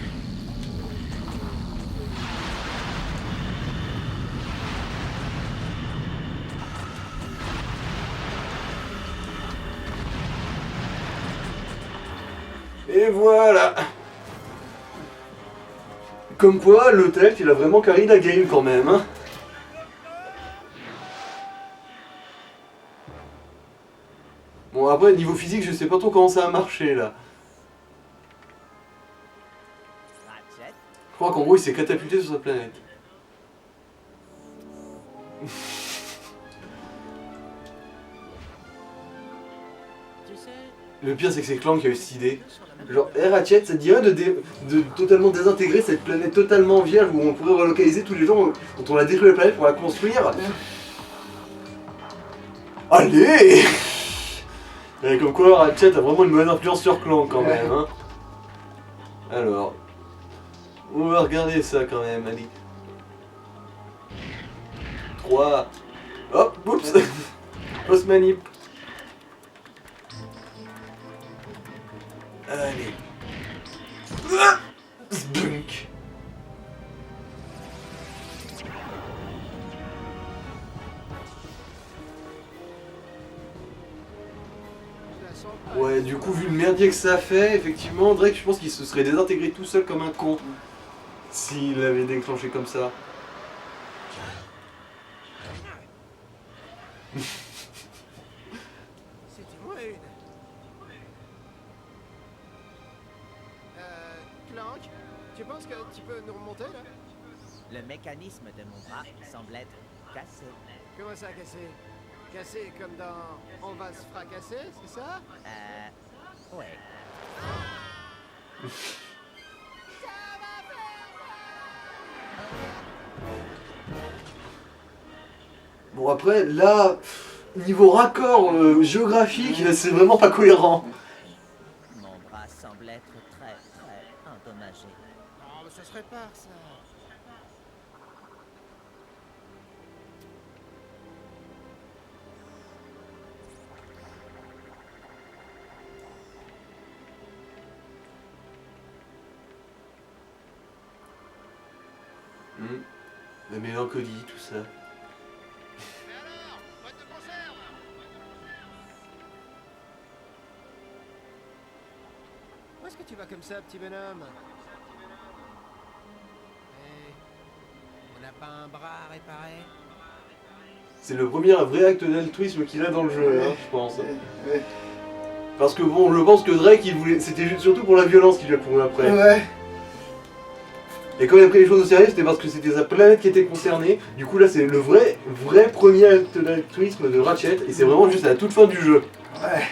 Et voilà. Comme quoi, le tech, il a vraiment carry la game quand même. Hein. Bon, après, niveau physique, je sais pas trop comment ça a marché là. Ratchet, Je crois qu'en gros, il s'est catapulté sur sa planète. Tu sais, Le pire, c'est que c'est Clank qui a eu cette idée. Genre, hey Ratchet, ça te dirait de totalement désintégrer cette planète totalement vierge où on pourrait relocaliser tous les gens dont on a détruit la planète pour la construire. Allez. Et comme quoi, Ratchet a vraiment une bonne influence sur Clank quand même. Hein. Alors, On va regarder ça quand même, allez. 3. Hop, oups. Fausse manip. Allez. Ah, Zbunk. Ouais, du coup, vu le merdier que ça fait, effectivement, Drake, je pense qu'il se serait désintégré tout seul comme un con. S'il l'avait déclenché comme ça. C'était moi une. Clank, tu penses que tu peux nous remonter là? Le mécanisme de mon bras semble être cassé. Comment ça cassé? Cassé comme dans on va se fracasser, c'est ça? Ouais. Bon, après, là, niveau raccord géographique, c'est vraiment pas cohérent. Mon bras semble être très endommagé. Oh, mais ça se répare ça. La mélancolie, tout ça. Où est-ce que tu vas comme ça, petit bonhomme? Hey, on n'a pas un bras à réparer? C'est le premier vrai acte d'altruisme qu'il a dans le jeu, hein, je pense. Ouais. Parce que bon, je pense que Drake, il voulait, c'était surtout pour la violence qu'il lui a couru après. Ouais. Et quand il a pris les choses au sérieux, c'était parce que c'était sa planète qui était concernée. Du coup, là, c'est le vrai premier acte d'altruisme de Ratchet, et c'est vraiment juste à la toute fin du jeu. Ouais.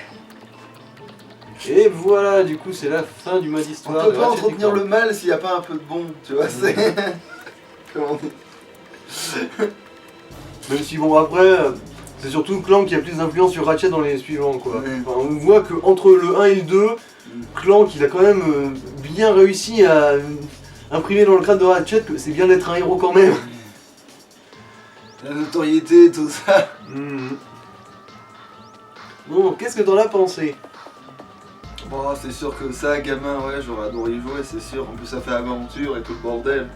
Et voilà, du coup, c'est la fin du mode On histoire. peut de pas Ratchet entretenir Clank. le mal s'il n'y a pas un peu de bon, tu vois, c'est... Comment on dit? Même si bon après, c'est surtout Clank qui a plus d'influence sur Ratchet dans les suivants quoi. Ouais. Enfin, on voit que entre le 1 et le 2, Clank il a quand même bien réussi à imprimer dans le crâne de Ratchet que c'est bien d'être un héros quand même. La notoriété, tout ça. Bon, qu'est-ce que t'en as pensé? Bon, c'est sûr que ça, gamin, ouais, j'aurais adoré y jouer, c'est sûr. En plus, ça fait aventure et tout le bordel.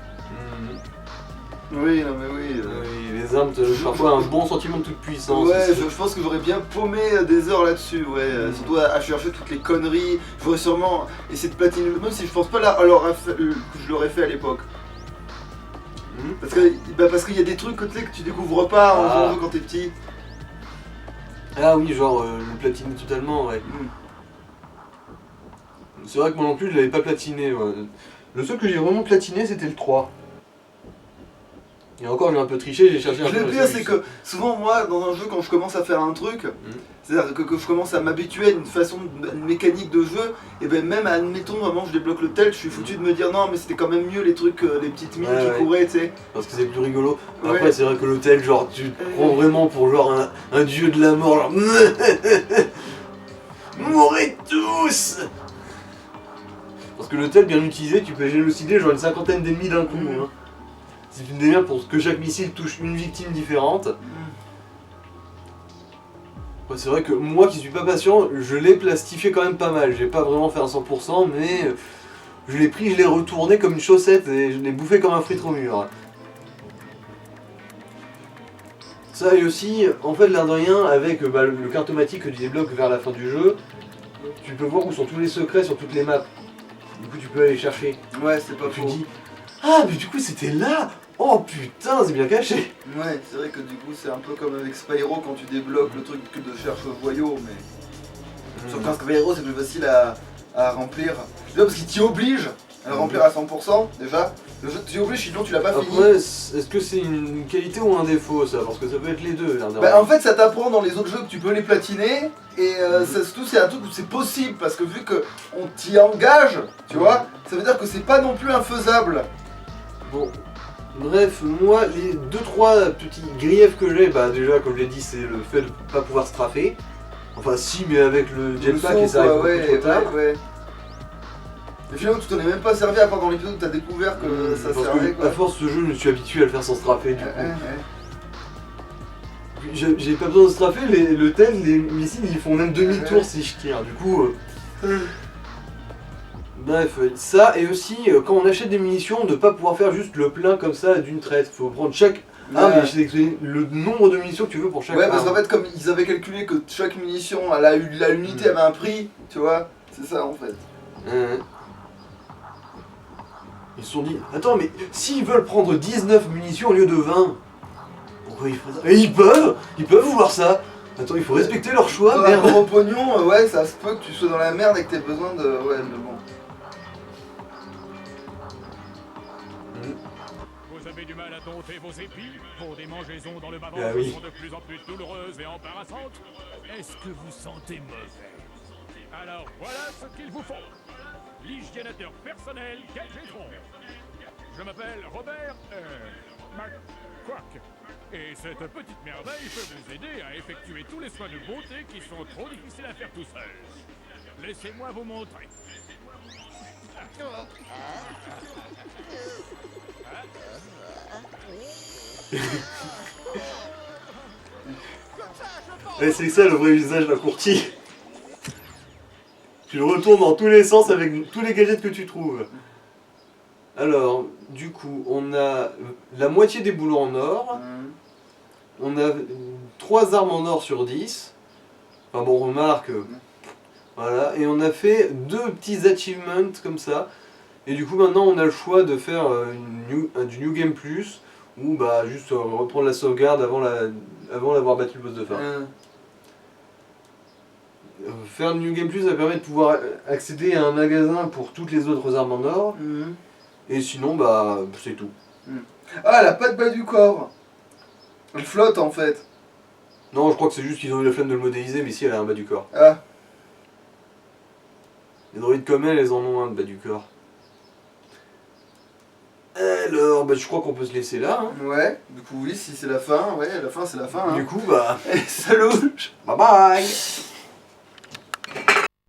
Oui, non mais oui. Oui, les armes, parfois un bon sentiment de toute puissance. Ouais, aussi. je pense que j'aurais bien paumé des heures là-dessus, ouais. Surtout à chercher toutes les conneries. J'aurais sûrement essayé de platiner, même si je pense pas que je l'aurais fait à l'époque. Parce qu'il y a des trucs que tu découvres pas en jouant quand t'es petit. Ah oui, genre le platiner totalement, ouais. C'est vrai que moi non plus je l'avais pas platiné. Ouais. Le seul que j'ai vraiment platiné c'était le 3. Et encore j'ai un peu triché, j'ai cherché un peu. Le pire c'est que souvent moi dans un jeu quand je commence à faire un truc, c'est-à-dire que je commence à m'habituer à une mécanique de jeu, et ben même admettons vraiment je débloque le tel, je suis foutu de me dire non mais c'était quand même mieux les trucs, les petites mines qui couraient, tu sais. Parce que c'est plus rigolo. Ouais. Après c'est vrai que l'hôtel, genre tu te prends vraiment pour genre un dieu de la mort, genre mourrez tous. Parce que l'hôtel bien utilisé, tu peux génocider genre une cinquantaine d'ennemis d'un coup. Hein. C'est une délire pour que chaque missile touche une victime différente. Ouais, c'est vrai que moi qui suis pas patient, je l'ai plastifié quand même pas mal. J'ai pas vraiment fait un 100%, mais je l'ai pris, je l'ai retourné comme une chaussette et je l'ai bouffé comme un fruit au mur. Ça et aussi, en fait, l'air de rien, avec le cartomatique que tu débloques vers la fin du jeu, tu peux voir où sont tous les secrets sur toutes les maps. Du coup, tu peux aller chercher. Ouais, c'est pas Tu faux. te dis, ah, mais du coup, c'était là. Oh putain, c'est bien caché. Ouais, c'est vrai que du coup c'est un peu comme avec Spyro quand tu débloques le truc que de cherche voyau, mais... Sauf qu'un Spyro c'est plus facile à remplir. Déjà parce qu'il t'y oblige à le remplir à 100% déjà. Le jeu t'y oblige sinon tu l'as pas fini. Après, est-ce que c'est une qualité ou un défaut ça? Parce que ça peut être les deux, l'air de rien. Bah, en fait ça t'apprend dans les autres jeux que tu peux les platiner et surtout c'est un truc où c'est possible parce que vu qu'on t'y engage, tu vois, ça veut dire que c'est pas non plus infaisable. Bon, bref, moi, les 2-3 petits griefs que j'ai, bah déjà, comme je l'ai dit, c'est le fait de pas pouvoir straffer. Enfin, si, mais avec le jetpack et ça arrive beaucoup trop tard. Ouais. Et finalement, tu t'en es même pas servi à part dans l'épisode où t'as découvert que ça Parce servait que, quoi. à force, ce jeu, je me suis habitué à le faire sans strafer, du coup. Ouais. J'ai pas besoin de strafer, le tel, les missiles, ils font même demi-tour si je tire, du coup... Bref, ça, et aussi, quand on achète des munitions, de pas pouvoir faire juste le plein comme ça d'une traite. Faut prendre chaque arme et sélectionner le nombre de munitions que tu veux pour chaque Ouais, arme. parce qu'en fait, comme ils avaient calculé que chaque munition, l'unité avait un prix, tu vois, c'est ça en fait. Ils se sont dit, attends, mais s'ils veulent prendre 19 munitions au lieu de 20, pourquoi ils feraient ça? Et ils peuvent vouloir ça. Attends, il faut respecter leur choix, Par merde. rapport au pognon, ouais, ça se peut que tu sois dans la merde et que t'aies besoin de. Ouais, mais bon. Vous avez du mal à dompter vos épis. Vos démangeaisons dans le bas Ah oui. sont de plus en plus douloureuses et embarrassantes. Est-ce que vous sentez mauvais? Alors voilà ce qu'il vous faut. L'hygiénateur personnel Gadgetron. Je m'appelle Robert McQuack. Et cette petite merveille peut vous aider à effectuer tous les soins de beauté qui sont trop difficiles à faire tout seul. Laissez-moi vous montrer. Et c'est ça le vrai usage d'un courtier. Tu le retournes dans tous les sens avec tous les gadgets que tu trouves. Alors, du coup, on a la moitié des boulots en or. On a 3 armes en or sur 10. Enfin bon, remarque. Voilà. Et on a fait 2 petits achievements comme ça. Et du coup, maintenant, on a le choix de faire du New Game Plus. Ou bah juste reprendre la sauvegarde avant d'avoir battu le boss de fin. Faire le New Game Plus, ça permet de pouvoir accéder à un magasin pour toutes les autres armes en or. Et sinon, bah, c'est tout. Ah, elle a pas de bas du corps. Elle flotte en fait. Non, je crois que c'est juste qu'ils ont eu la flemme de le modéliser, mais si, elle a un bas du corps. Ah. Les droïdes comme elles en ont un de bas du corps. Alors, bah, je crois qu'on peut se laisser là. Hein. Ouais, du coup, oui, si c'est la fin, ouais, la fin c'est la fin. Hein. Du coup, bah, Salut. bye bye.